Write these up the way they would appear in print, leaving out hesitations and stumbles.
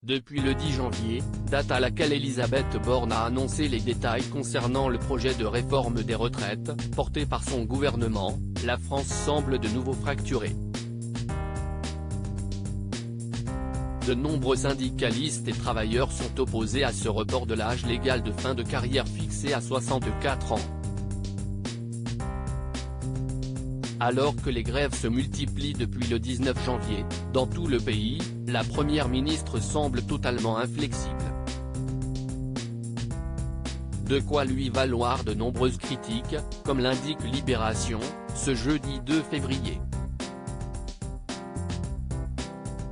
Depuis le 10 janvier, date à laquelle Elisabeth Borne a annoncé les détails concernant le projet de réforme des retraites, porté par son gouvernement, la France semble de nouveau fracturée. De nombreux syndicalistes et travailleurs sont opposés à ce report de l'âge légal de fin de carrière fixé à 64 ans. Alors que les grèves se multiplient depuis le 19 janvier, dans tout le pays, la première ministre semble totalement inflexible. De quoi lui valoir de nombreuses critiques, comme l'indique Libération, ce jeudi 2 février.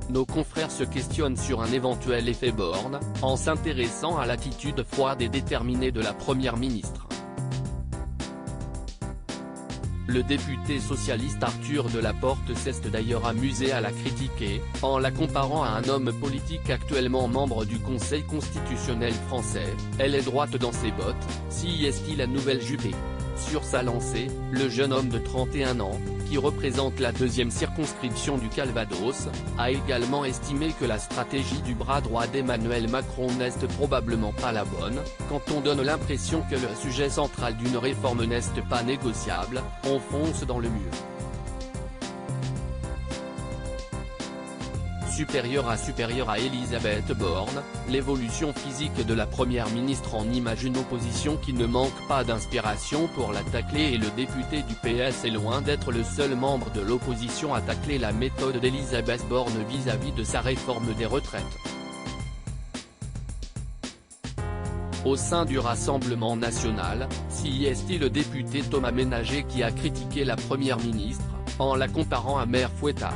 Nos confrères se questionnent sur un éventuel effet Borne, en s'intéressant à l'attitude froide et déterminée de la première ministre. Le député socialiste Arthur Delaporte s'est d'ailleurs amusé à la critiquer, en la comparant à un homme politique actuellement membre du Conseil constitutionnel français. Elle est droite dans ses bottes, si est-il la nouvelle Juppé. Sur sa lancée, le jeune homme de 31 ans, qui représente la deuxième circonscription du Calvados, a également estimé que la stratégie du bras droit d'Emmanuel Macron n'est probablement pas la bonne, quand on donne l'impression que le sujet central d'une réforme n'est pas négociable, on fonce dans le mur. Supérieur à Elisabeth Borne, l'évolution physique de la première ministre en image une opposition qui ne manque pas d'inspiration pour la tacler et le député du PS est loin d'être le seul membre de l'opposition à tacler la méthode d'Elisabeth Borne vis-à-vis de sa réforme des retraites. Au sein du Rassemblement national, si est-il le député Thomas Ménager qui a critiqué la première ministre, en la comparant à Mère Fouettard.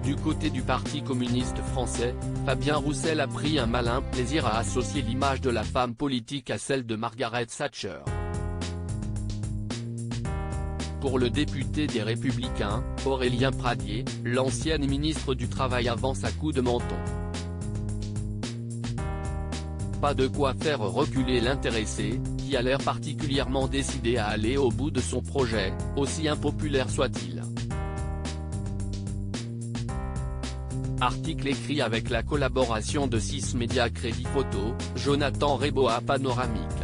Du côté du Parti communiste français, Fabien Roussel a pris un malin plaisir à associer l'image de la femme politique à celle de Margaret Thatcher. Pour le député des Républicains, Aurélien Pradié, l'ancienne ministre du Travail avance à coups de menton. Pas de quoi faire reculer l'intéressé, qui a l'air particulièrement décidé à aller au bout de son projet, aussi impopulaire soit-il. Article écrit avec la collaboration de 6 médias Crédit Photo, Jonathan Reboa Panoramique.